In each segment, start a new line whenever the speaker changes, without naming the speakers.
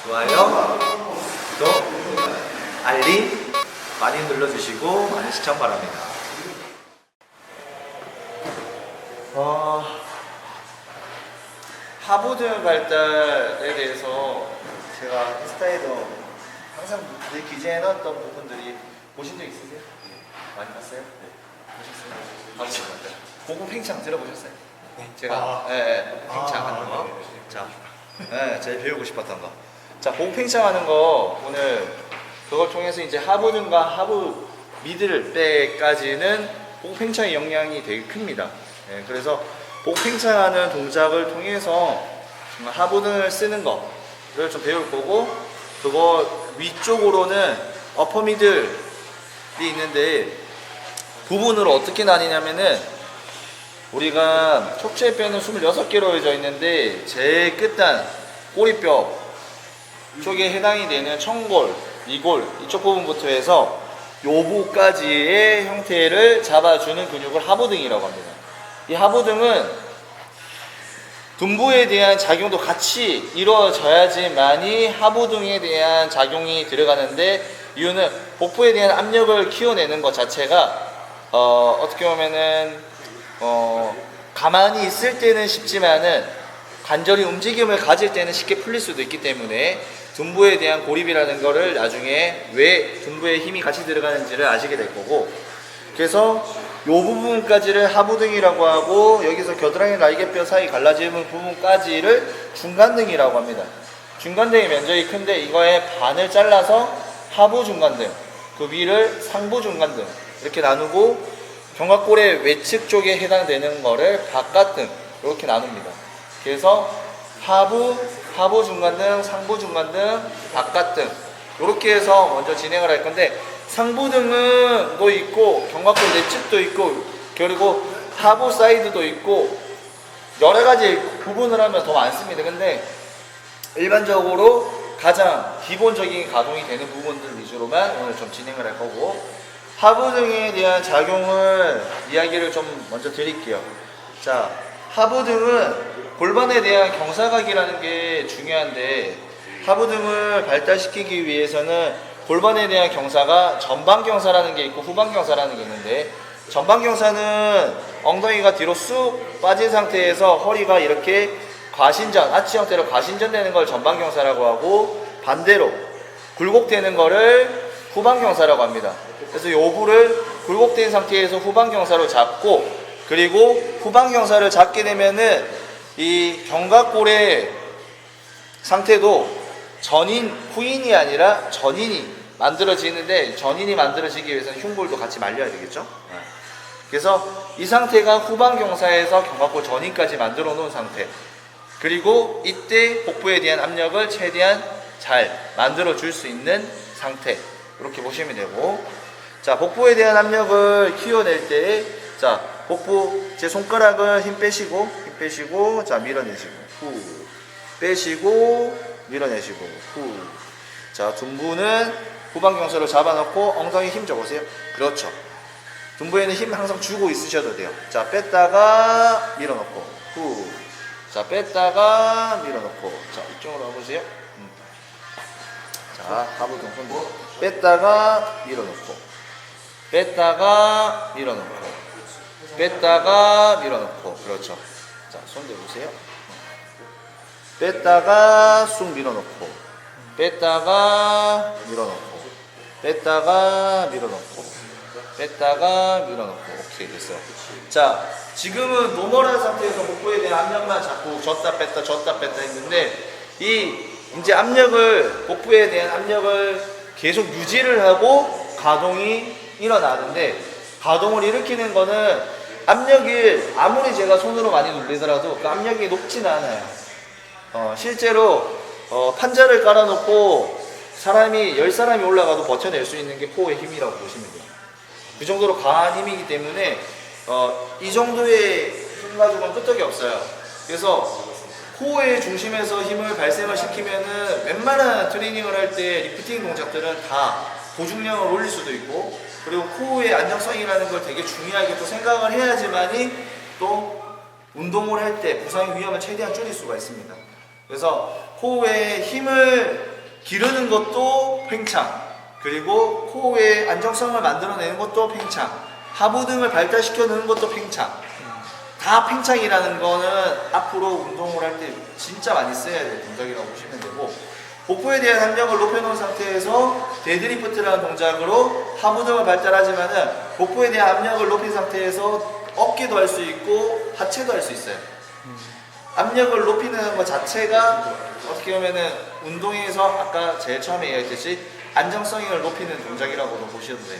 좋아요, 구독, 알림 많이 눌러주시고 많은 시청 바랍니다. 하부등 발달에 대해서 제가 인스타에도 항상 늘 기재해놨던 부분들이 보신 적 있으세요? 많이 봤어요? 네. 보셨어요? 고급 팽창 들어보셨어요? 제가 팽창 하는 거. 자, 제가 배우고 싶었던 거. 자, 고급 팽창하는 거 오늘 그걸 통해서 이제 하부등과 하부 미들 때까지는 고급 팽창의 영향이 되게 큽니다. 그래서 고급 팽창하는 동작을 통해서 하부등을 쓰는 거를 좀 배울 거고, 그거 위쪽으로는 어퍼 미들이 있는데 부분으로 어떻게 나뉘냐면은 우리가 척추뼈는 26개로 이어져 있는데 제일 끝단 꼬리뼈 쪽에 해당이 되는 청골, 이골 이쪽 부분부터 해서 요부까지의 형태를 잡아주는 근육을 하부등이라고 합니다. 이 하부등은 둔부에 대한 작용도 같이 이루어져야지만이 하부등에 대한 작용이 들어가는데, 이유는 복부에 대한 압력을 키워내는 것 자체가 어떻게 보면은 가만히 있을 때는 쉽지만은 관절이 움직임을 가질 때는 쉽게 풀릴 수도 있기 때문에 둔부에 대한 고립이라는 거를 나중에 왜 둔부에 힘이 같이 들어가는지를 아시게 될 거고, 그래서 이 부분까지를 하부등이라고 하고, 여기서 겨드랑이 날개뼈 사이 갈라지는 부분까지를 중간등이라고 합니다. 중간등의 면적이 큰데 이거의 반을 잘라서 하부 중간등, 그 위를 상부 중간등 이렇게 나누고, 견갑골의 외측 쪽에 해당되는 거를 바깥등 이렇게 나눕니다. 그래서 하부 중간등, 상부 중간등, 바깥등 이렇게 해서 먼저 진행을 할 건데, 상부등은 또 있고 견갑골 내측도 있고 그리고 하부 사이드도 있고 여러 가지 구분을 하면 더 많습니다. 근데 일반적으로 가장 기본적인 가동이 되는 부분들 위주로만 오늘 좀 진행을 할 거고, 하부등에 대한 작용을 이야기를 좀 먼저 드릴게요. 자, 하부등은 골반에 대한 경사각이라는 게 중요한데, 하부등을 발달시키기 위해서는 골반에 대한 경사가 전방 경사라는 게 있고 후방 경사라는 게 있는데, 전방 경사는 엉덩이가 뒤로 쑥 빠진 상태에서 허리가 이렇게 과신전, 아치 형태로 과신전되는 걸 전방 경사라고 하고, 반대로 굴곡되는 거를 후방 경사라고 합니다. 그래서 요부를 굴곡된 상태에서 후방 경사로 잡고, 그리고 후방 경사를 잡게 되면은 이 견갑골의 상태도 전인, 후인이 아니라 전인이 만들어지는데, 전인이 만들어지기 위해서는 흉골도 같이 말려야 되겠죠. 그래서 이 상태가 후방 경사에서 견갑골 전인까지 만들어 놓은 상태, 그리고 이때 복부에 대한 압력을 최대한 잘 만들어 줄 수 있는 상태, 이렇게 보시면 되고, 자, 복부에 대한 압력을 키워낼 때, 자, 복부 제 손가락을 힘 빼시고 자, 밀어내시고 후 빼시고 밀어내시고 후. 자, 둔부는 후방 경사로 잡아놓고 엉덩이 힘 줘보세요. 그렇죠. 둔부에는 힘 항상 주고 있으셔도 돼요. 자, 뺐다가 밀어넣고 후. 자, 뺐다가 밀어넣고. 자, 이쪽으로 와보세요. 자, 하부등 손 뺐다가 밀어넣고, 뺐다가 밀어넣고, 뺐다가 밀어넣고. 그렇죠. 자, 손 대보세요. 뺐다가 쑥 밀어넣고, 뺐다가 밀어넣고, 뺐다가 밀어넣고, 뺐다가 밀어넣고. 오케이, 됐어요. 자, 지금은 노멀한 상태에서 복부에 대한 압력만 자꾸 줬다 뺐다 했는데, 이제 압력을, 복부에 대한 압력을 계속 유지를 하고 가동이 일어나는데, 가동을 일으키는 거는 압력이 아무리 제가 손으로 많이 눌리더라도 그 압력이 높지는 않아요. 실제로 판자를 깔아놓고 사람이 10사람이 올라가도 버텨낼 수 있는 게 코어의 힘이라고 보시면 돼요. 그 정도로 강한 힘이기 때문에 이 정도의 힘 가지고는 끄떡이 없어요. 그래서 코어의 중심에서 힘을 발생을 시키면은 웬만한 트레이닝을 할 때 리프팅 동작들은 다 보중량을 올릴 수도 있고, 그리고 코어의 안정성이라는 걸 되게 중요하게 또 생각을 해야지만이 또 운동을 할 때 부상의 위험을 최대한 줄일 수가 있습니다. 그래서 호흡에 힘을 기르는 것도 팽창, 그리고 코어의 안정성을 만들어내는 것도 팽창, 하부 등을 발달시켜 넣는 것도 팽창. 다 팽창이라는 거는 앞으로 운동을 할 때 진짜 많이 써야 될 동작이라고 보시면 되고, 복부에 대한 압력을 높여놓은 상태에서 데드리프트라는 동작으로 하부 등을 발달하지만은 복부에 대한 압력을 높인 상태에서 어깨도 할 수 있고 하체도 할 수 있어요. 압력을 높이는 것 자체가 어떻게 보면은 운동에서 아까 제일 처음에 얘기했듯이 안정성을 높이는 동작이라고도 보셔도 돼요.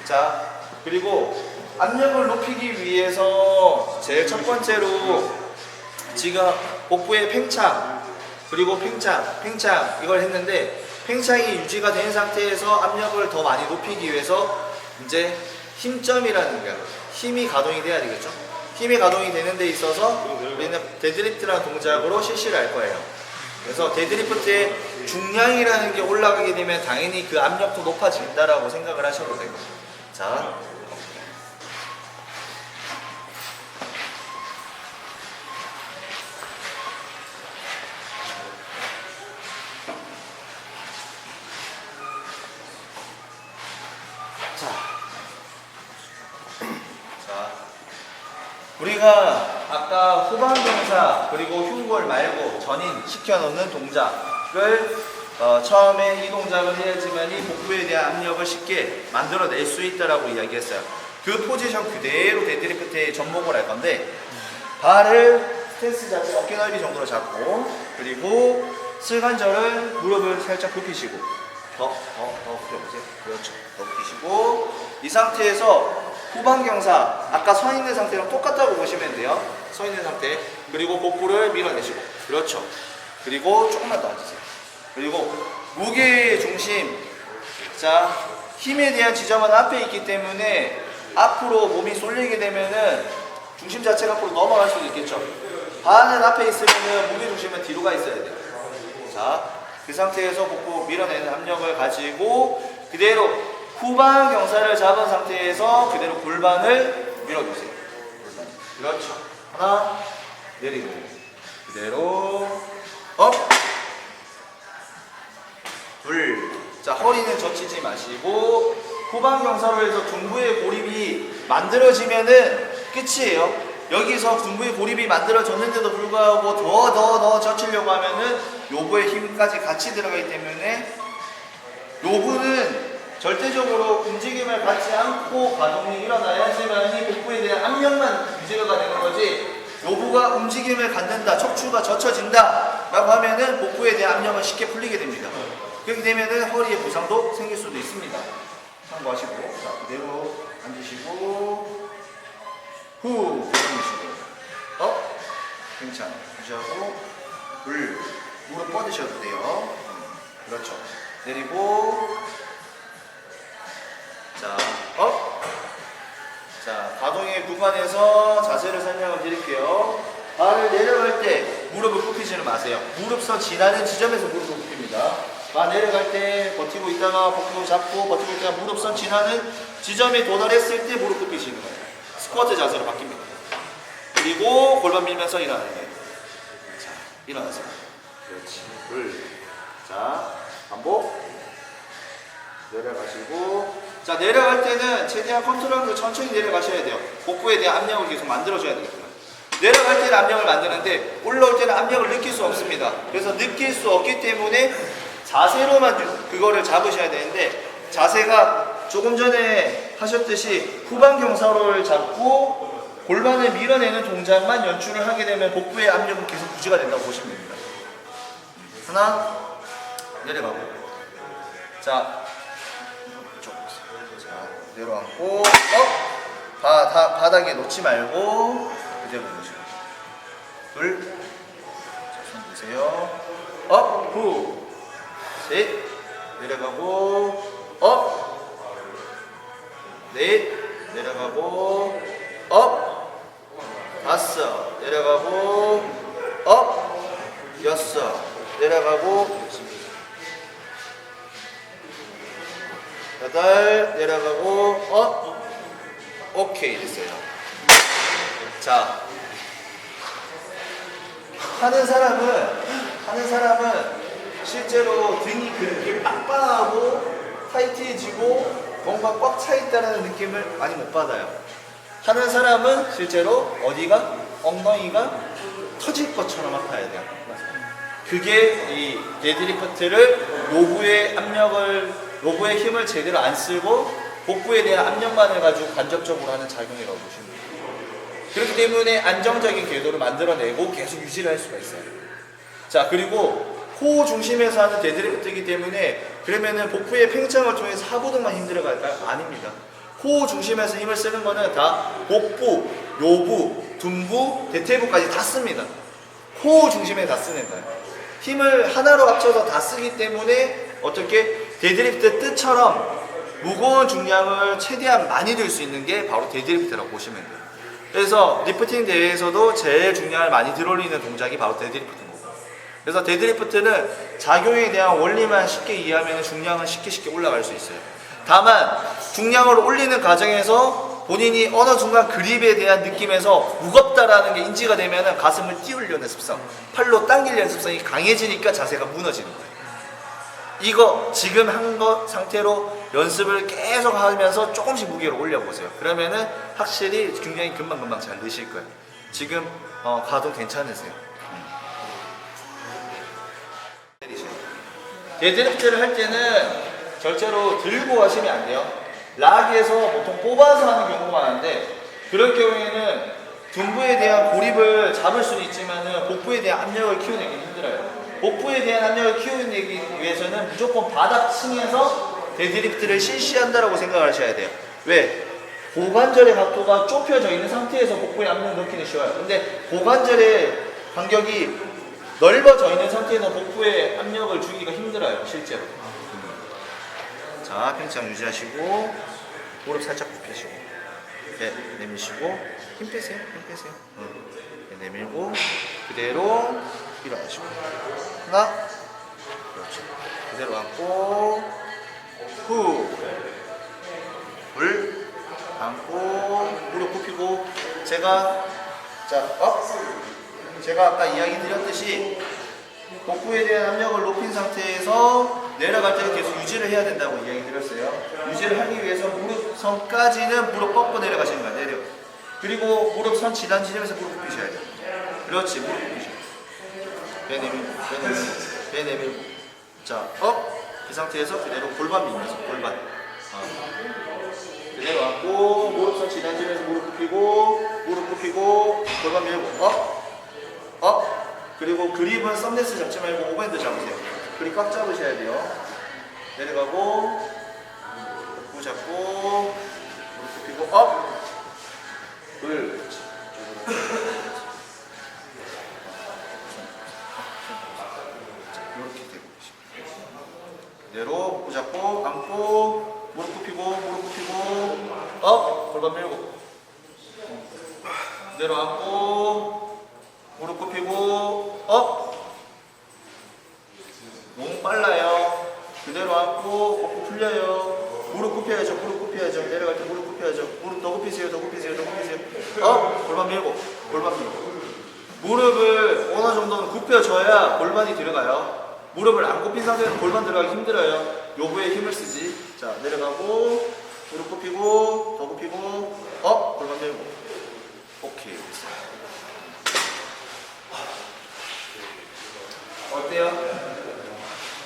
자, 그리고 압력을 높이기 위해서 제일 첫 번째로 지금 복부의 팽창, 그리고 팽창 이걸 했는데, 팽창이 유지가 된 상태에서 압력을 더 많이 높이기 위해서 이제 힘점이라는 게 힘이 가동이 돼야 되겠죠. 힘이 가동이 되는 데 있어서 우리는 데드리프트라는 동작으로 실시를 할 거예요. 그래서 데드리프트의 중량이라는 게 올라가게 되면 당연히 그 압력도 높아진다라고 생각을 하셔도 되고. 자, 우리가 아까 후방경사 그리고 흉골 말고 전인 시켜놓는 동작을 처음에 이 동작을 해야지만 이 복부에 대한 압력을 쉽게 만들어낼 수 있다라고 이야기했어요. 그 포지션 그대로 데드리프트에 접목을 할 건데, 발을 스탠스 자체 어깨 넓이 정도로 잡고, 그리고 슬관절은 무릎을 살짝 굽히시고, 더 굽혀보세요. 그렇죠. 더 굽히시고, 이 상태에서 후방경사, 아까 서 있는 상태랑 똑같다고 보시면 돼요. 서 있는 상태. 그리고 복부를 밀어내시고. 그렇죠. 그리고 조금만 더 앉으세요. 그리고 무게의 중심. 자, 힘에 대한 지점은 앞에 있기 때문에 앞으로 몸이 쏠리게 되면은 중심 자체가 앞으로 넘어갈 수도 있겠죠. 발은 앞에 있으면은 무게 중심은 뒤로 가 있어야 돼요. 자, 그 상태에서 복부 밀어내는 압력을 가지고 그대로 후방 경사를 잡은 상태에서 그대로 골반을 밀어주세요. 그렇죠. 하나, 내리고, 그대로, 업, 둘. 자, 허리는 젖히지 마시고, 후방 경사로 해서 둔부의 고립이 만들어지면은 끝이에요. 여기서 둔부의 고립이 만들어졌는데도 불구하고 더 젖히려고 하면은 요부의 힘까지 같이 들어가기 때문에 요부는 절대적으로 움직임을 받지 않고 가동이 일어나야지만 이 복부에 대한 압력만 유지가 되는 거지, 요부가 움직임을 갖는다, 척추가 젖혀진다 라고 하면은 복부에 대한 압력은 쉽게 풀리게 됩니다. 그렇게 되면은 허리에 부상도 생길 수도 있습니다. 참고하시고, 자, 그대로 앉으시고, 후, 내려놓으시고, 팽창 유지하고, 무릎 뻗으셔도 돼요. 그렇죠. 내리고, 자, 자, 가동의 구간에서 자세를 설명을 드릴게요. 발을 내려갈 때 무릎을 굽히지는 마세요. 무릎선 지나는 지점에서 무릎을 굽힙니다. 발 내려갈 때 버티고 있다가 복부 잡고 버티고 있다가 무릎선 지나는 지점에 도달했을 때 무릎 굽히시는 거예요. 스쿼트 자세로 바뀝니다. 그리고 골반 밀면서 일어나는 거예요. 자, 일어나세요. 그렇지. 자, 반복. 내려가시고, 자, 내려갈 때는 최대한 컨트롤하고 천천히 내려가셔야 돼요. 복부에 대한 압력을 계속 만들어줘야 되거든요. 내려갈 때는 압력을 만드는데 올라올 때는 압력을 느낄 수 없습니다. 그래서 느낄 수 없기 때문에 자세로만 그거를 잡으셔야 되는데, 자세가 조금 전에 하셨듯이 후방 경사로를 잡고 골반을 밀어내는 동작만 연출을 하게 되면 복부의 압력은 계속 유지가 된다고 보시면 됩니다. 하나, 내려가고, 자, 내려앉고, 바닥에 놓지 말고 그대로 놓으시고, 둘, 자, 손 드세요. 업, 후, 셋, 내려가고, 업, 넷, 내려가고, 업, 다섯, 내려가고, 업, 여섯, 내려가고, 여덟, 내려가고, 오케이, 됐어요. 자, 하는 사람은 실제로 등이 그렇게 빵빵하고 타이트해지고 뭔가 꽉 차있다는 느낌을 많이 못 받아요. 하는 사람은 실제로 어디가? 엉덩이가 터질 것처럼 아파야 돼요. 그게 이 데드리프트를 로브의 힘을 제대로 안 쓰고 복부에 대한 압력만을 가지고 간접적으로 하는 작용이라고 보시면 돼요. 그렇기 때문에 안정적인 궤도를 만들어내고 계속 유지를 할 수가 있어요. 자, 그리고 코 중심에서 하는 데드리프트이기 때문에 그러면은 복부의 팽창을 통해서 하부등만 힘들어갈까요? 아닙니다. 코 중심에서 힘을 쓰는 거는 다 복부, 요부, 둔부, 대퇴부까지 다 씁니다. 코 중심에 다 쓰는 거예요. 힘을 하나로 합쳐서 다 쓰기 때문에 어떻게 데드리프트 뜻처럼 무거운 중량을 최대한 많이 들 수 있는 게 바로 데드리프트라고 보시면 돼요. 그래서 리프팅 대회에서도 제일 중량을 많이 들어올리는 동작이 바로 데드리프트인 거고. 그래서 데드리프트는 작용에 대한 원리만 쉽게 이해하면 중량은 쉽게 올라갈 수 있어요. 다만 중량을 올리는 과정에서 본인이 어느 순간 그립에 대한 느낌에서 무겁다라는 게 인지가 되면 가슴을 띄우려는 습성, 팔로 당기려는 습성이 강해지니까 자세가 무너지는 거예요. 이거 지금 한 거 상태로 연습을 계속 하면서 조금씩 무게를 올려보세요. 그러면은 확실히 중량이 금방금방 잘 느실 거예요. 지금 가동 괜찮으세요? 데드리프트를 할 때는 절대로 들고 하시면 안 돼요. 락에서 보통 뽑아서 하는 경우가 많은데 그럴 경우에는 둔부에 대한 고립을 잡을 수는 있지만 복부에 대한 압력을 키워내기 힘들어요. 복부에 대한 압력을 키워내기 위해서는 무조건 바닥층에서 데드리프트를 실시한다라고 생각을 하셔야 돼요. 왜? 고관절의 각도가 좁혀져 있는 상태에서 복부에 압력을 넣기는 쉬워요. 근데 고관절의 간격이 넓어져 있는 상태에서 복부에 압력을 주기가 힘들어요, 실제로. 자, 팽창 유지하시고 무릎 살짝 굽히시고 네, 내미시고 힘 빼세요. 네, 내밀고 그대로 일어나시고 하나, 그렇죠. 그대로 앉고 후, 둘, 앉고 무릎 굽히고 제가 아까 이야기 드렸듯이 복부에 대한 압력을 높인 상태에서 내려갈 때는 계속 유지를 해야 된다고 이야기 드렸어요. 유지를 하기 위해서 무릎선까지는 무릎 뻗고 내려가시는 거예요. 내려. 그리고 무릎선 지난 지점에서 무릎 굽히셔야 돼요. 그렇지, 무릎 굽히셔요. 배 내밀고. 자, 이 상태에서 그대로 골반 밀면서, 골반. 그대로 앉고, 무릎선 지난 지점에서 무릎 굽히고, 골반 밀고, 그리고 그립은 썸네스 잡지 말고 오밴드 잡으세요. 그립 꽉 잡으셔야 돼요. 내려가고, 목 잡고, 무릎 굽히고, 그렇지. 이렇게 되고 계십니다. 그대로 목 잡고, 앉고, 무릎 굽히고, 골반 밀고. 그대로 앉고, 무릎 굽히고, 너무 빨라요. 그대로 앉고, 복부 풀려요. 무릎 굽혀야죠. 내려갈 때 무릎 굽혀야죠. 무릎 더 굽히세요. 골반 밀고. 무릎을 어느 정도는 굽혀줘야 골반이 들어가요. 무릎을 안 굽힌 상태에서 골반 들어가기 힘들어요. 요부에 힘을 쓰지. 자, 내려가고, 무릎 굽히고, 더 굽히고, 골반 밀고. 오케이. 어때요?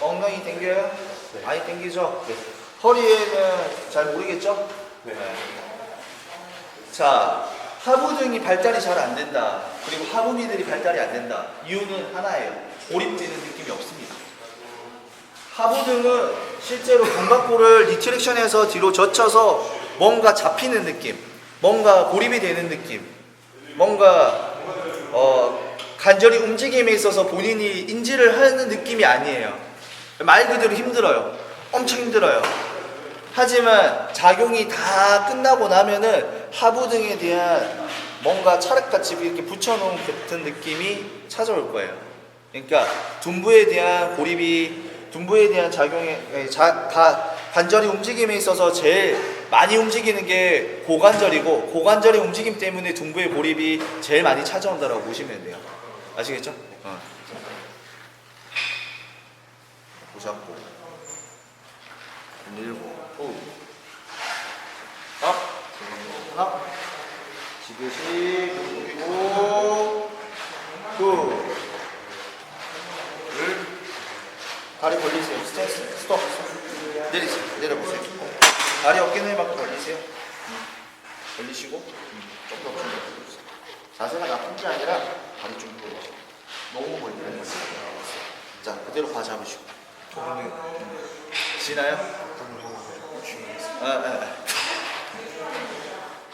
엉덩이 당겨요? 네. 많이 당기죠? 네. 허리에는 잘 모르겠죠? 네. 자, 하부등이 발달이 잘 안 된다. 그리고 하부미들이 발달이 안 된다. 이유는 하나예요. 고립되는 느낌이 없습니다. 하부등은 실제로 견갑골을 리트랙션해서 뒤로 젖혀서 뭔가 잡히는 느낌, 뭔가 고립이 되는 느낌, 뭔가 간절히 움직임에 있어서 본인이 인지를 하는 느낌이 아니에요. 말 그대로 힘들어요. 엄청 힘들어요. 하지만 작용이 다 끝나고 나면은 하부등에 대한 뭔가 찰흙같이 이렇게 붙여놓은 같은 느낌이 찾아올 거예요. 그러니까 둔부에 대한 고립이, 둔부에 대한 작용에 다 관절이 움직임에 있어서 제일 많이 움직이는 게 고관절이고, 고관절의 움직임 때문에 둔부의 고립이 제일 많이 찾아온다고 보시면 돼요. 아시겠죠? 복부 잡고 밀고 후 업 하나 지그시 그리고 후 둘 다리 벌리세요. 스탠스 스톱 내리세요. 내려보세요. 다리 어깨 너비만큼 벌리세요. 벌리시고 좀 더 벌려주세요. 자세가 나쁜 게 아니라 다리 좀 벌리시고 너무 벌리는 거예요. 자 그대로 바 잡으시고 지나요?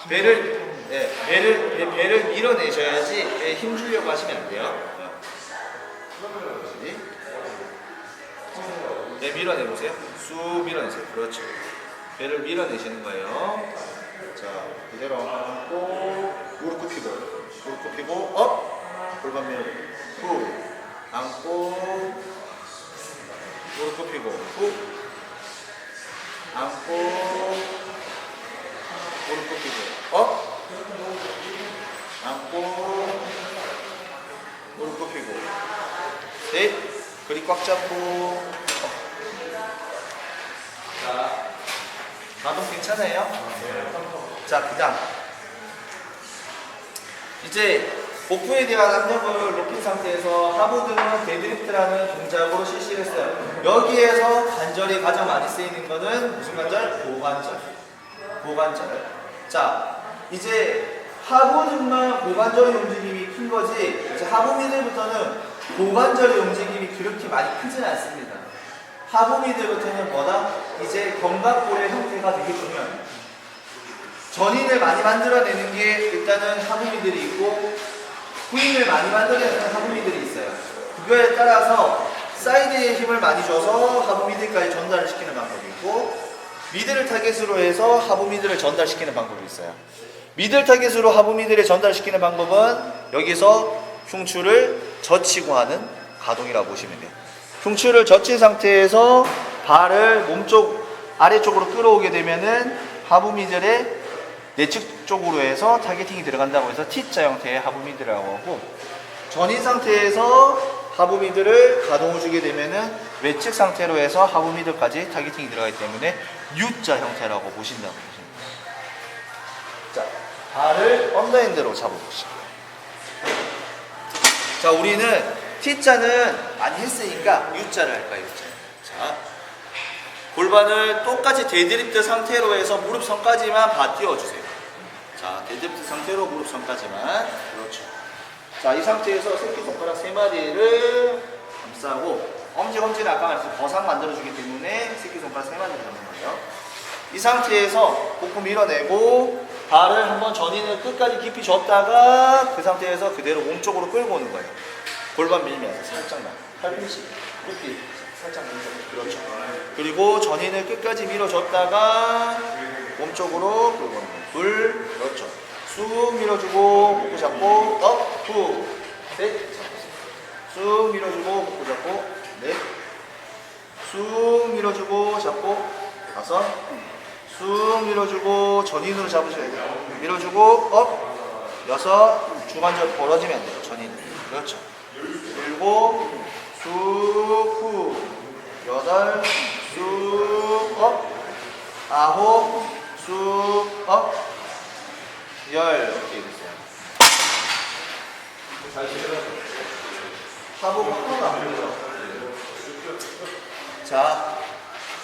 배를 밀어내셔야지 배에 힘 주려고 하시면 안 돼요. 네, 밀어내보세요. 쑥 밀어내세요. 그렇죠. 배를 밀어내시는 거예요. 자, 그대로 안고 무릎 굽히고 무릎 굽히고 업 골반 밀어 후 안고 무릎 굽히고 후 안고 무릎 굽히고 업 안고 무릎 굽히고 셋 그립 꽉 잡고 자 가동 괜찮아요? 자 그다음 이제 복부에 대한 압력을 높인 상태에서 하부등은 데드리프트라는 동작으로 실시를 했어요. 여기에서 관절이 가장 많이 쓰이는 거는 무슨 관절? 고관절. 고관절. 자, 이제 하부등만 고관절의 움직임이 큰 거지 이제 하부 미들부터는 고관절의 움직임이 그렇게 많이 크진 않습니다. 하부 미들부터는 뭐다? 이제 견갑골의 형태가 되게 중요합니다. 전인을 많이 만들어내는 게 일단은 하부 미들이 있고 후인을 많이 만들어내는 하부 미들이 있어요. 그거에 따라서 사이드에 힘을 많이 줘서 하부 미들까지 전달을 시키는 방법이 있고 미들을 타겟으로 해서 하부 미들을 전달시키는 방법이 있어요. 미들 타겟으로 하부 미들을 전달시키는 방법은 여기서 흉추를 젖히고 하는 가동이라고 보시면 돼요. 흉추를 젖힌 상태에서 발을 몸쪽 아래쪽으로 끌어오게 되면은 하부 미들의 내측 쪽으로 해서 타겟팅이 들어간다고 해서 T자 형태의 하부 미들이라고 하고 전인 상태에서 하부 미들을 가동을 주게 되면은 외측 상태로 해서 하부 미들까지 타겟팅이 들어가기 때문에 U자 형태라고 보신다고 보십니다. 자, 발을 언더핸드로 잡아보시고요. 자, 우리는 T자는 많이 했으니까 U자를 할까요? U자. 자, 골반을 똑같이 데드리프트 상태로 해서 무릎선까지만 바 띄워주세요. 자, 데드리프트 상태로 무릎선까지만. 그렇죠. 자, 이 상태에서 새끼손가락 3마디를 감싸고 엄지검지는 아까 말했듯이 버상 만들어주기 때문에 새끼손가락 3마디를 잡는 거예요. 이 상태에서 복부 밀어내고 발을 한번 전인을 끝까지 깊이 줬다가 그 상태에서 그대로 몸쪽으로 끌고 오는 거예요. 골반 밀면서 살짝만 팔꿈치 끝이 살짝 밀어줘. 그렇죠. 그리고 전인을 끝까지 밀어줬다가 몸쪽으로 끌고 오는 거예요. 둘, 그렇죠. 쑥 밀어주고 복부 잡고 업, 후, 셋, 쑥 밀어주고 복부 잡고 넷, 쑥 밀어주고 잡고 다섯, 쑥 밀어주고 전인으로 잡으셔야 돼요. 밀어주고 업, 여섯, 중관절 벌어지면 안 돼요. 전인. 그렇죠. 일곱, 쑥, 후, 여덟, 쑥, 업, 아홉, 쑥, 업, 열. 이렇게 됐어요. 잘 되죠? 하부가 하나도 안 보이죠? 자,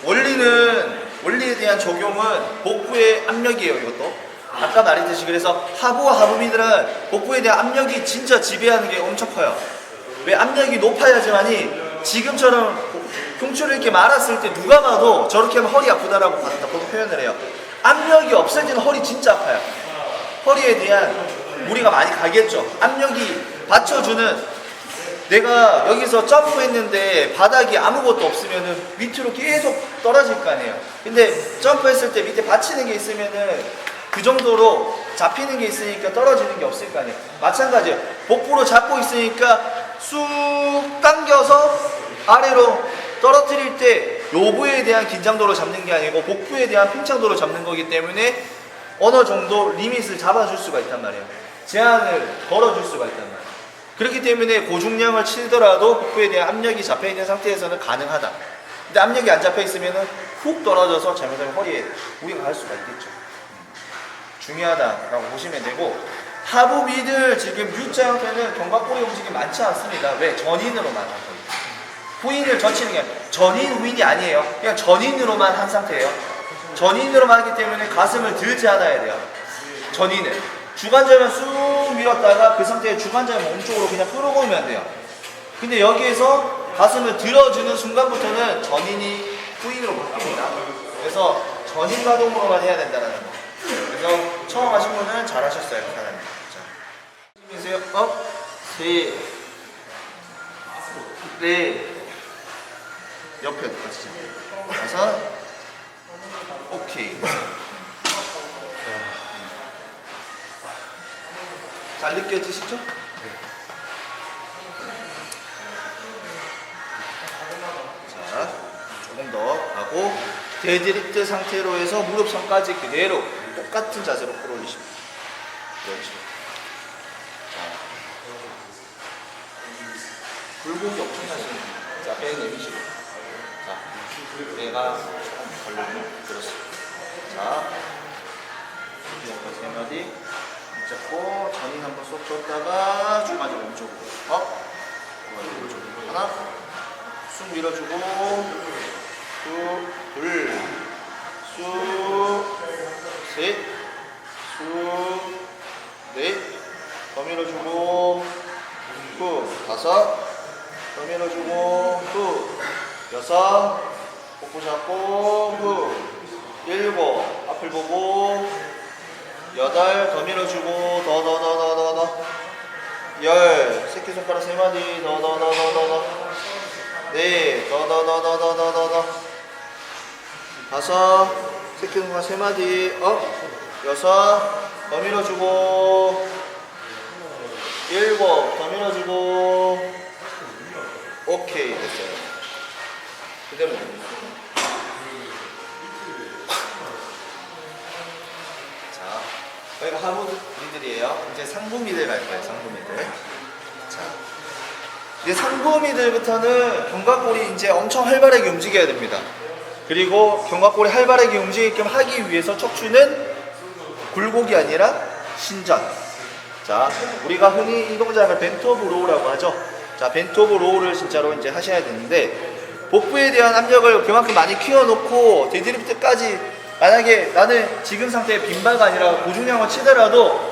원리에 대한 적용은 복부의 압력이에요, 이것도. 아까 말했듯이 그래서 하부와 하부 미들은 복부에 대한 압력이 진짜 지배하는 게 엄청 커요. 왜 압력이 높아야지만이 지금처럼 흉추를 이렇게 말았을 때 누가 봐도 저렇게 하면 허리 아프다라고 표현을 해요. 압력이 없을 때는 허리 진짜 아파요. 허리에 대한 무리가 많이 가겠죠. 압력이 받쳐주는 내가 여기서 점프했는데 바닥이 아무것도 없으면은 밑으로 계속 떨어질 거 아니에요. 근데 점프했을 때 밑에 받치는 게 있으면은 그 정도로 잡히는 게 있으니까 떨어지는 게 없을 거 아니에요. 마찬가지예요. 복부로 잡고 있으니까 쑥 당겨서 아래로 떨어뜨릴 때 요부에 대한 긴장도로 잡는 게 아니고 복부에 대한 팽창도로 잡는 거기 때문에 어느 정도 리밋을 잡아줄 수가 있단 말이에요. 제한을 걸어줄 수가 있단 말이에요. 그렇기 때문에 고중량을 치더라도 복부에 대한 압력이 잡혀있는 상태에서는 가능하다. 근데 압력이 안 잡혀 있으면은 훅 떨어져서 잘못하면 허리에 무리가 갈 수가 있겠죠. 중요하다라고 보시면 되고, 하부 미들 지금 U자 형태는 견갑골의 움직임이 많지 않습니다. 왜? 전인으로만 한 거예요. 후인을 젖히는 게 아니라, 전인 후인이 아니에요. 그냥 전인으로만 한 상태예요. 전인으로만 하기 때문에 가슴을 들지 않아야 돼요. 전인을 주관절만 쑥 밀었다가 그 상태에 주관절 몸쪽으로 그냥 끌어오면 돼요. 근데 여기에서 가슴을 들어주는 순간부터는 전인이 후인으로 바뀝니다. 그래서 전인 가동으로만 해야 된다는 거. 그래서 처음 하신 분은 잘하셨어요. 사장님. 자, 보세요. 업, 셋, 넷, 옆에 같이. 다섯, 오케이. 잘 느껴지시죠? 자, 조금 더 하고 데드리프트 상태로 해서 무릎선까지 그대로 똑같은 자세로 끌어올리십니다. 그렇죠. 자, 굴곡이 엄청나시네요. 자, 배 내미시고. 자, 배가 조금 걸리고 그렇습니다. 자, 옆에 세 마디 잡고 전인 한번 쏙 줬다가 주마지 왼쪽으로 업, 주마지 왼쪽으로 하나, 쑥 밀어주고 쑥, 둘, 쑥, 셋, 쑥, 넷, 더 밀어주고 후, 다섯, 더 밀어주고 후, 여섯, 복부 잡고 후, 일곱, 앞을 보고 여덟, 더 밀어주고 더 열, 새끼손가락 세 마디 더 네, 더 다섯, 새끼손가락 세 마디 업, 여섯, 더 밀어주고 일곱, 더 밀어주고 오케이, 됐어요. 그대로 됩니다. 여기가 하부 미들이에요. 이제 상부 미들 갈 거예요. 상부 미들. 자, 이제 상부 미들부터는 견갑골이 이제 엄청 활발하게 움직여야 됩니다. 그리고 견갑골이 활발하게 움직이게끔 하기 위해서 척추는 굴곡이 아니라 신전. 자, 우리가 흔히 이 동작을 벤트 오브 로우라고 하죠. 자, 벤트 오브 로우를 진짜로 이제 하셔야 되는데, 복부에 대한 압력을 그만큼 많이 키워놓고 데드리프트까지, 만약에 나는 지금 상태에 빈바가 아니라 고중량을 치더라도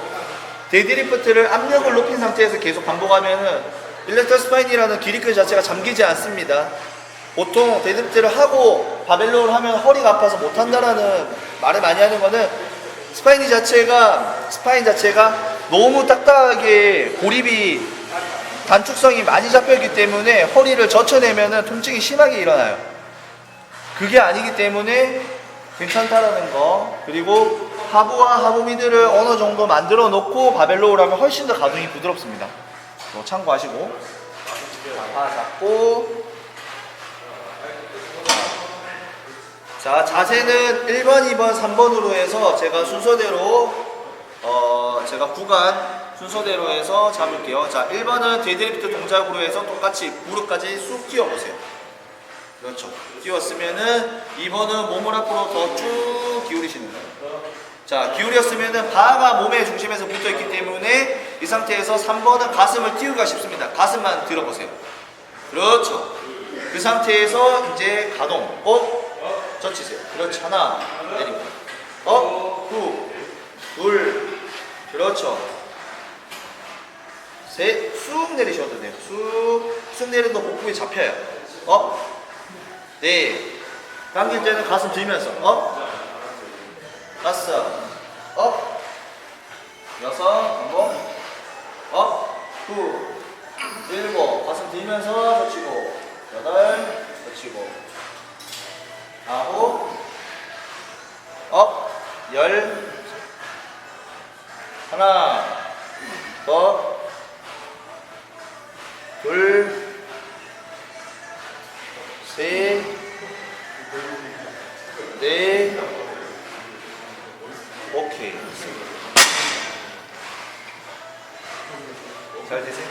데드리프트를 압력을 높인 상태에서 계속 반복하면은 일렉터 스파인이라는 기립근 자체가 잠기지 않습니다. 보통 데드리프트를 하고 바벨로를 하면 허리가 아파서 못한다라는 말을 많이 하는 거는 스파인 자체가 너무 딱딱하게 고립이 단축성이 많이 잡혀있기 때문에 허리를 젖혀내면은 통증이 심하게 일어나요. 그게 아니기 때문에 괜찮다라는 거. 그리고 하부와 하부 미드를 어느 정도 만들어 놓고 바벨로우를 하면 훨씬 더 가동이 부드럽습니다. 참고하시고. 자, 잡고. 자, 자세는 1번, 2번, 3번으로 해서 제가 순서대로 제가 구간 순서대로 해서 잡을게요. 자, 1번은 데드리프트 동작으로 해서 똑같이 무릎까지 쑥 끼워보세요. 그렇죠. 끼웠으면은 2번은 몸을 앞으로 더 쭉 기울이시는 거예요. 자, 기울였으면은 바가 몸의 중심에서 붙어 있기 때문에 이 상태에서 3번은 가슴을 띄우기가 쉽습니다. 가슴만 들어보세요. 그렇죠. 그 상태에서 이제 가동 업, 젖히세요. 그렇지. 하나 내리고 업, 후, 둘, 그렇죠. 셋, 쑥 내리셔도 돼요. 쑥 내려도 복부에 잡혀요. 업, 네, 당길 때는 가슴 들면서 업, 다섯, 업, 여섯, 한번 업, 후, 일곱, 가슴 들면서 젖히고 여덟, 젖히고 아홉, 업, 열, 하나, 더, 둘, 셋, 넷, 오케이. 잘 되세요?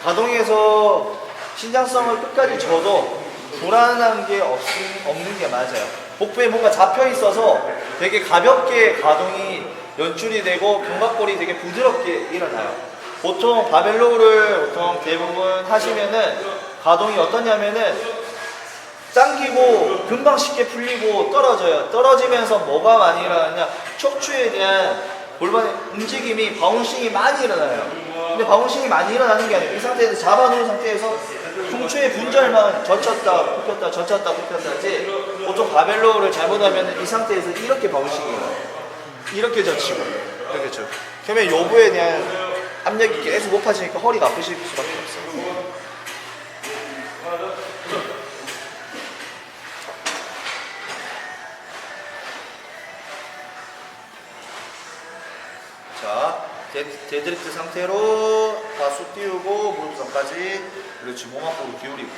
가동에서 신장성을 끝까지 줘도 불안한 게 없는 게 맞아요. 복부에 뭔가 잡혀 있어서 되게 가볍게 가동이 연출이 되고 견갑골이 되게 부드럽게 일어나요. 보통 바벨로우를 보통 대부분 하시면은 가동이 어떠냐면은 당기고 금방 쉽게 풀리고 떨어져요. 떨어지면서 뭐가 많이 일어나냐? 척추에 대한 골반의 움직임이 바운싱이 많이 일어나요. 근데 바운싱이 많이 일어나는 게 아니고 이 상태에서 잡아놓은 상태에서 흉추의 분절만 젖혔다 굽혔다 젖혔다 굽혔다 하지 보통 바벨로우를 잘못하면 이 상태에서 이렇게 바운싱이 일어나요. 이렇게 젖히고 이렇게 젖히고 그러면 요부에 대한 압력이 계속 높아지니까 허리가 아프실 수밖에 없어요. 자, 데드리프트 상태로 다 쑥 띄우고 무릎선까지 그렇지 몸 앞으로 기울이고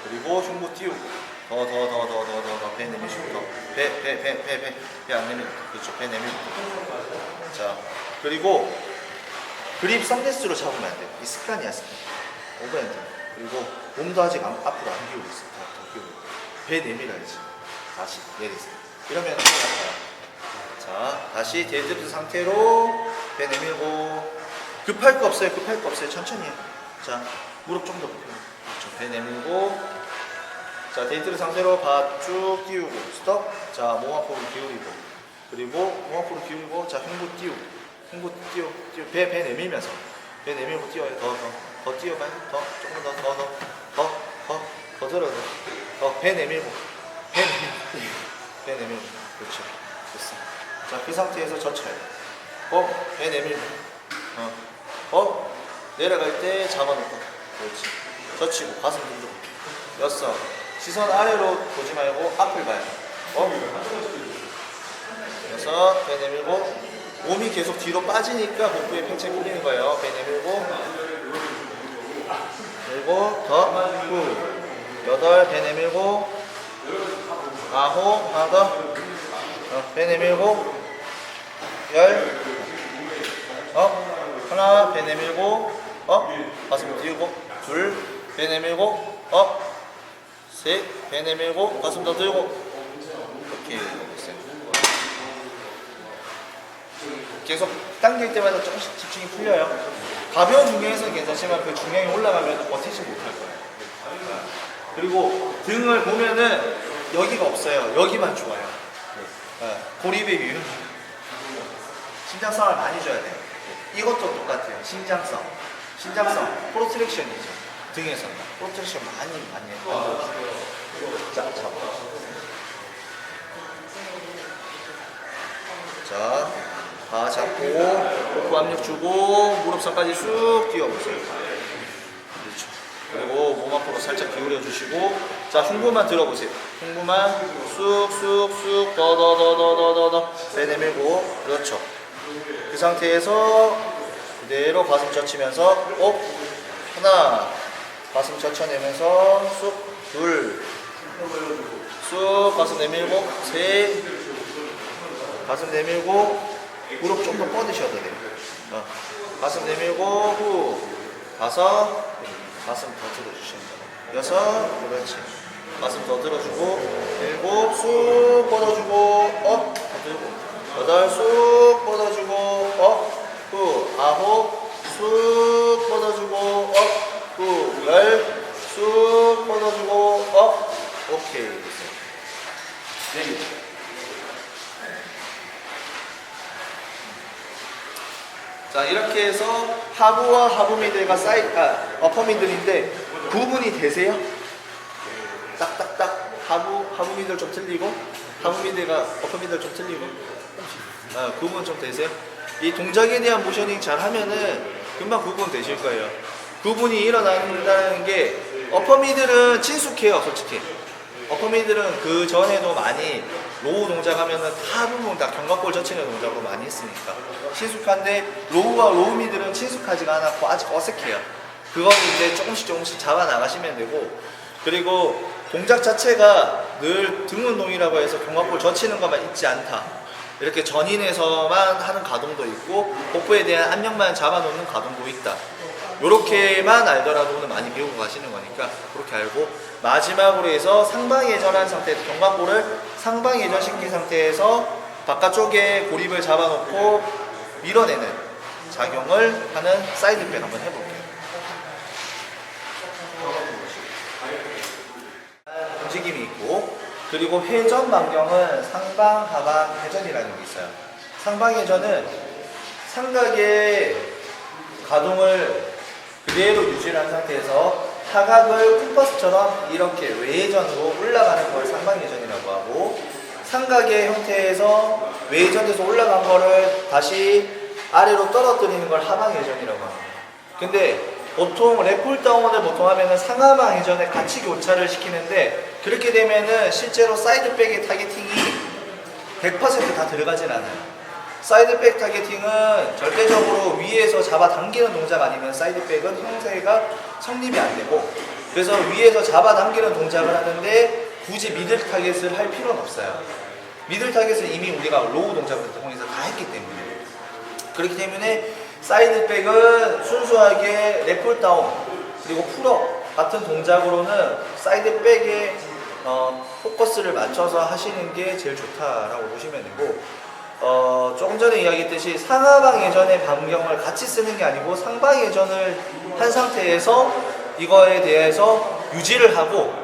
그리고 흉부 띄우고 더 배 내미시고 배 안 내밀고 그렇죠 배 내밀고 자 그리고 그립 썸네스로 잡으면 안 돼요. 이 습관이야 습관 오버핸드 그리고 몸도 아직 앞으로 안 기울고 있어 더 기울고 배 내밀어야지 다시 내리세요. 이러면 자, 다시 데드리프트 상태로 배 내밀고 급할 거 없어요. 천천히 해요. 자, 무릎 좀 더 굽혀요. 그렇죠. 배 내밀고 자, 데드리프트 상태로 바 쭉 띄우고 스톱. 자, 몸 앞으로 기울이고 그리고 몸 앞으로 기울이고 자, 흉부 띄우고 흉부 띄우고 배 내밀면서 배 내밀고 띄워요. 더 띄워봐요. 조금 더 들어요. 배 내밀고 배 내밀고 그렇죠. 됐어. 자, 그 상태에서 젖혀요. 배 내밀고. 내려갈 때 잡아놓고. 그렇지. 젖히고, 가슴 들고. 6. 시선 아래로 보지 말고 앞을 봐요. 6. 배 내밀고. 몸이 계속 뒤로 빠지니까 복부에 팽창 풀리는 거예요. 배 내밀고. 그리고 더. 8. 배 내밀고. 9. 하나 더. 배 내밀고 10 하나 배 내밀고 가슴 띄우고 2 배 내밀고 3 배 내밀고 가슴 더 들고 이렇게 됐어요. 계속 당길 때마다 조금씩 집중이 풀려요. 가벼운 중량에서는 괜찮지만 그 중량이 올라가면 버티지 못할 거예요. 그리고 등을 보면은 여기가 없어요. 여기만 좋아요. 고립의 이유는 신장성을 많이 줘야 돼요. 이것도 똑같아요. 신장성 프로트랙션이죠. 등에서 프로트랙션 많이 해요. 자, 다 잡고 복부 압력 주고 무릎선까지 쑥 뛰어보세요. 그렇죠. 그리고 몸 앞으로 살짝 기울여 주시고 자, 흉부만 들어보세요. 흉부만 쑥쑥쑥 더 배 내밀고 그렇죠. 그 상태에서 그대로 가슴 젖히면서 하나 가슴 젖혀내면서 쑥 쑥 가슴 내밀고 3 가슴 내밀고 무릎 좀 더 뻗으셔도 돼요. 가슴 내밀고 후 5 가슴 더 들어주시면 6 그렇지. 가슴 더 들어주고 7 쑥 뻗어주고 더 들고 8 쑥 뻗어주고 후 9 쑥 뻗어주고 후 10 쑥 뻗어주고 오케이 됐어요. 자, 이렇게 해서 하부와 하부 미들과 어퍼 미들인데 구분이 되세요? 딱딱딱 하부 미들 좀 틀리고 하부 미들과 어퍼 미들 좀 틀리고 구분 좀 되세요? 이 동작에 대한 모셔닝 잘 하면은 금방 구분 되실 거예요. 구분이 일어난다는 게 어퍼 미들은 친숙해요. 솔직히 어퍼 미들은 그 전에도 많이 로우 동작 하면은 대부분 다 견갑골 젖히는 동작으로 많이 했으니까 친숙한데 로우와 로우 미들은 친숙하지가 않았고 아직 어색해요. 그거는 이제 조금씩 잡아 나가시면 되고 그리고 동작 자체가 늘 등 운동이라고 해서 견갑골 젖히는 것만 있지 않다. 이렇게 전인에서만 하는 가동도 있고 복부에 대한 압력만 잡아놓는 가동도 있다. 요렇게만 알더라도 많이 배우고 가시는 거니까 그렇게 알고, 마지막으로 해서 상방 회전한 상태에서 견갑골을 상방 회전시킨 상태에서 바깥쪽에 고립을 잡아놓고 밀어내는 작용을 하는 사이드백 한번 해볼게요. 움직임이 있고, 그리고 회전 반경은 상방, 하방 회전이라는 게 있어요. 상방 회전은 삼각의 가동을 그대로 유지를 한 상태에서 하각을 콤퍼스처럼 이렇게 외회전으로 올라가는 걸 상방 회전이라고 하고, 삼각의 형태에서 외회전에서 올라간 거를 다시 아래로 떨어뜨리는 걸 하방 회전이라고 합니다. 근데 보통 랩풀다운을 보통 하면은 상하방 회전에 같이 교차를 시키는데, 그렇게 되면은 실제로 사이드백의 타겟팅이 100% 다 들어가진 않아요. 사이드백 타겟팅은 절대적으로 위에서 잡아당기는 동작 아니면 사이드백은 형태가 성립이 안 되고, 그래서 위에서 잡아당기는 동작을 하는데 굳이 미들 타겟을 할 필요는 없어요. 미들 타겟은 이미 우리가 로우 동작을 통해서 다 했기 때문에. 그렇기 때문에 사이드백은 순수하게 랩풀다운 그리고 풀업 같은 동작으로는 사이드백에 포커스를 맞춰서 하시는 게 제일 좋다라고 보시면 되고, 조금 전에 이야기했듯이 상하방 회전의 반경을 같이 쓰는 게 아니고 상방 회전을 한 상태에서 이거에 대해서 유지를 하고,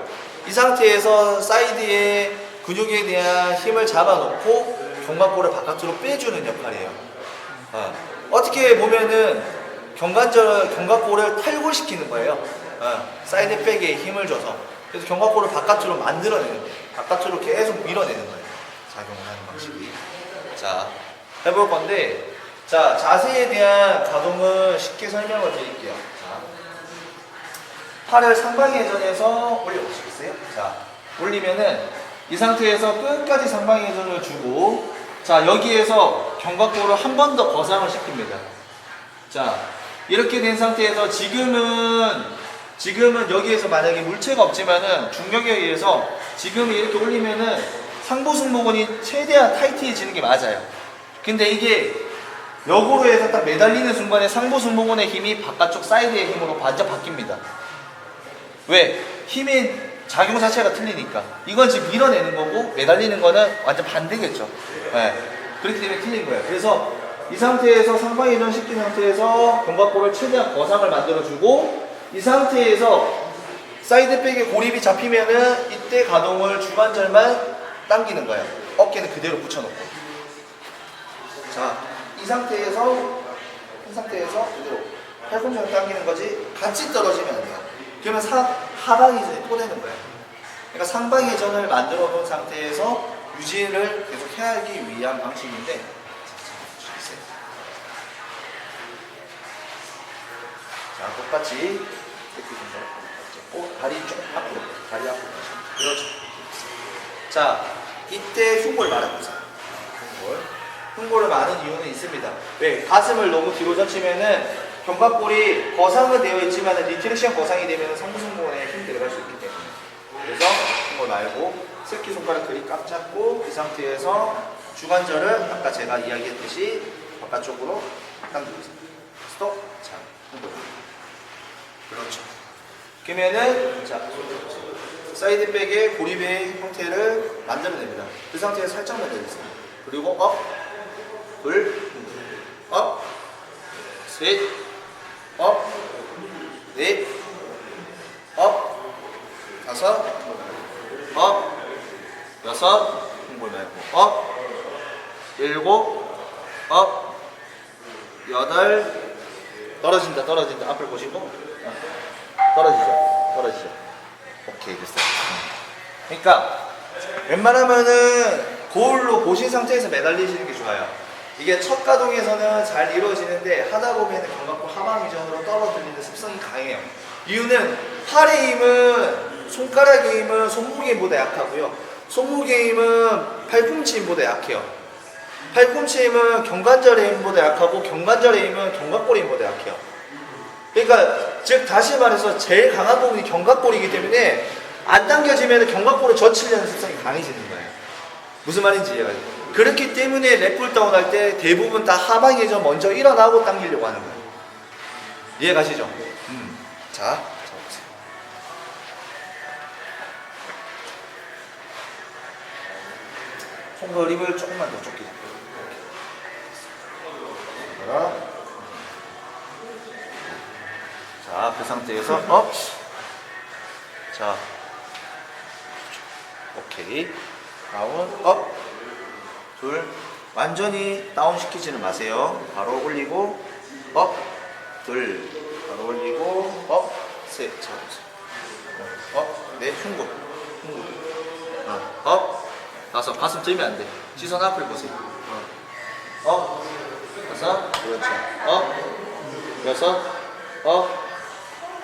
이 상태에서 사이드의 근육에 대한 힘을 잡아놓고 견갑골을 바깥으로 빼주는 역할이에요. 어떻게 보면은 견갑골을 탈골시키는 거예요. 사이드백에 힘을 줘서. 그래서 견갑골을 바깥으로 만들어내는 거예요. 바깥으로 계속 밀어내는 거예요. 작용을 하는 방식이. 자, 해볼 건데, 자, 자세에 대한 가동을 쉽게 설명을 드릴게요. 자, 팔을 상방 회전해서 올려보시겠어요? 자, 올리면은 이 상태에서 끝까지 상방 회전을 주고, 자, 여기에서 견갑골을 한 번 더 거상을 시킵니다. 자, 이렇게 된 상태에서 지금은 여기에서 만약에 물체가 없지만은 중력에 의해서 지금 이렇게 올리면은 상부 승모근이 최대한 타이트해지는 게 맞아요. 근데 이게 역으로 해서 딱 매달리는 순간에 상부 승모근의 힘이 바깥쪽 사이드의 힘으로 완전 바뀝니다. 왜? 힘의 작용 자체가 틀리니까. 이건 지금 밀어내는 거고 매달리는 거는 완전 반대겠죠. 네. 그렇기 때문에 틀린 거예요. 그래서 이 상태에서 상방 회전 시킨 상태에서 견갑골을 최대한 거상을 만들어주고, 이 상태에서 사이드백에 고립이 잡히면은 이때 가동을 주관절만 당기는 거예요. 어깨는 그대로 붙여놓고. 자, 이 상태에서 그대로 팔꿈치를 당기는 거지 같이 떨어지면 안 돼요. 그러면 하방이 꼬내는 거예요. 그러니까 상방 회전을 만들어 놓은 상태에서 유지를 계속 하기 위한 방식인데, 자, 똑같이 이렇게 잡고 다리 쭉 앞으로, 다리 앞으로. 그렇죠. 자, 이때 흉골 말아보세요. 흉골을 마는 이유는 있습니다. 왜? 가슴을 너무 뒤로 젖히면은 견갑골이 거상은 되어 있지만 리트렉션 거상이 되면 상부승모근에 힘 들어갈 수 있기 때문에. 그래서 흉골 말고 새끼손가락 그리 꽉 잡고, 이 상태에서 주관절을 아까 제가 이야기했듯이 바깥쪽으로 당기고 있습니다. 스톱. 자, 흉골. 그렇죠. 그러면은 자, 사이드백의 고립의 형태를 만들어냅니다. 그 상태에서 살짝만 내리세요. 그리고 업, 둘, 업, 셋, 업, 넷, 업, 다섯, 업, 여섯, 흉골 말고 업, 일곱, 업, 여덟, 떨어진다. 앞을 보시고 떨어지죠. 오케이, 됐어요. 그러니까 웬만하면은 거울로 보신 상태에서 매달리시는 게 좋아요. 이게 첫 가동에서는 잘 이루어지는데 하다 보면 견갑골 하방 회전으로 떨어뜨리는 습성이 강해요. 이유는 팔의 힘은, 손가락의 힘은 손목의 힘보다 약하고요, 손목의 힘은 팔꿈치 힘보다 약해요. 팔꿈치 힘은 견관절의 힘보다 약하고, 견관절의 힘은 견갑골의 힘보다 약해요. 그러니까 즉 다시 말해서 제일 강한 부분이 견갑골이기 때문에 안 당겨지면 견갑골을 젖히려는 습성이 강해지는 거예요. 무슨 말인지 이해가 돼요. 그렇기 때문에 랩풀다운 할 때 대부분 다 하방 회전 먼저 일어나고 당기려고 하는 거예요. 이해 가시죠? 자, 보세요. 손그립을 조금만 더 좁게. 자, 그 상태에서 업. 자, 오케이. 다운, 업. 둘. 완전히 다운 시키지는 마세요. 바로 올리고, 업. 둘. 바로 올리고, 업. 셋. 자, 업. 넷. 흉구. 업. 다섯. 가슴 들면 안 돼. 시선 앞을 보세요. 업. 다섯. 그렇죠. 업. 여섯. 업.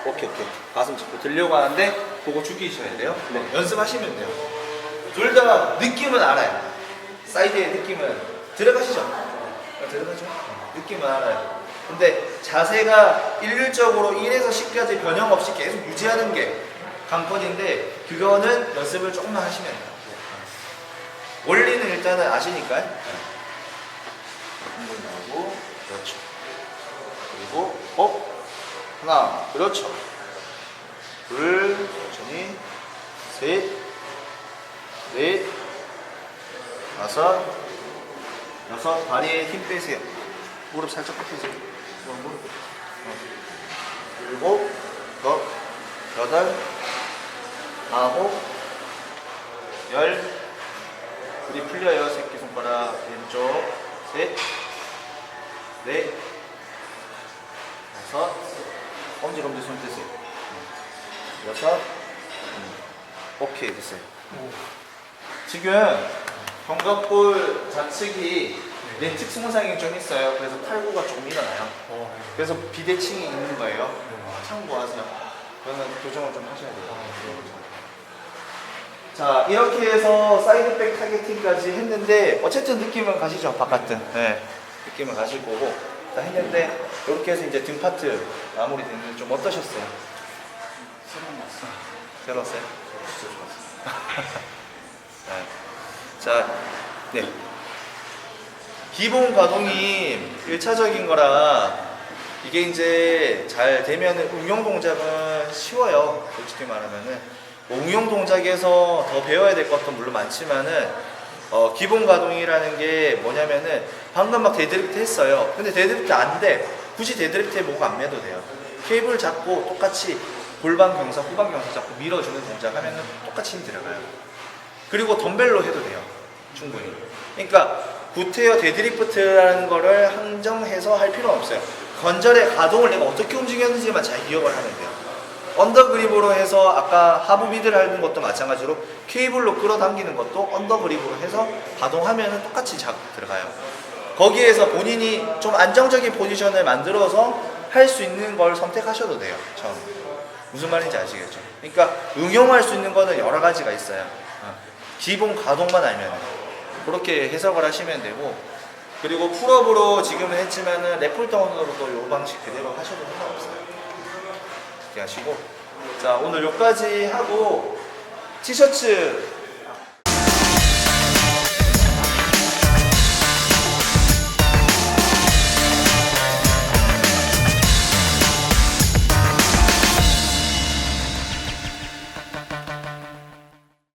오케이. 가슴 짚고 들려고 하는데 그거 죽이셔야 돼요. 네. 연습하시면 돼요. 둘 다 느낌은 알아요. 사이드의 느낌은 들어가시죠? 들어가죠? 느낌은 알아요. 근데 자세가 일률적으로 1에서 10까지 변형 없이 계속 유지하는 게 관건인데 그거는 연습을 조금만 하시면 돼요. 원리는 일단은 아시니까요. 한번 나오고 그렇죠. 그리고 업. 하나, 그렇죠. 둘, 천천히. 셋, 넷, 다섯, 여섯. 다리에 힘 빼세요. 무릎 살짝 굽히세요. 무릎. 일곱, 여덟, 아홉, 열. 우리 풀려요. 새끼손가락 왼쪽. 셋, 넷, 다섯. 엄지롬지 손 떼세요. 여섯. 오케이, 됐어요. 지금 견갑골 좌측이 내측 승모상이 좀 있어요. 그래서 탈구가 조금 일어나요. 그래서 비대칭이 있는 거예요. 참고하세요. 그러면 교정을 좀 하셔야 돼요. 자, 이렇게 해서 사이드백 타겟팅까지 했는데 어쨌든 느낌은 가시죠. 바깥은. 네, 느낌은 가실 거고 다 했는데 이렇게 해서 이제 등 파트 마무리 됐는데 좀 어떠셨어요? 새로웠어요? 진짜 좋았어요. 네. 자, 네. 기본 가동이 1차적인 거라 이게 이제 잘 되면 응용 동작은 쉬워요. 솔직히 말하면은 뭐 응용 동작에서 더 배워야 될 것도 물론 많지만은 기본 가동이라는 게 뭐냐면은 방금 막 데드리프트 했어요. 근데 데드리프트 안 돼. 굳이 데드리프트에 목 안 매도 돼요. 케이블 잡고 똑같이 골반 경사, 후반 경사 잡고 밀어주는 동작 하면은 똑같이 힘 들어가요. 그리고 덤벨로 해도 돼요. 충분히. 그러니까 구태여 데드리프트라는 거를 한정해서 할 필요는 없어요. 관절의 가동을 내가 어떻게 움직였는지만 잘 기억을 하면 돼요. 언더그립으로 해서 아까 하부 미드를 하는 것도 마찬가지로 케이블로 끌어당기는 것도 언더그립으로 해서 가동하면 똑같이 잘 들어가요. 거기에서 본인이 좀 안정적인 포지션을 만들어서 할 수 있는 걸 선택하셔도 돼요. 처음. 무슨 말인지 아시겠죠? 그러니까 응용할 수 있는 거는 여러 가지가 있어요. 기본 가동만 알면 그렇게 해석을 하시면 되고, 그리고 풀업으로 지금은 했지만은 랩풀다운으로도 이 방식 그대로 하셔도 상관없어요. 이렇게 하시고, 자, 오늘 여기까지 하고 티셔츠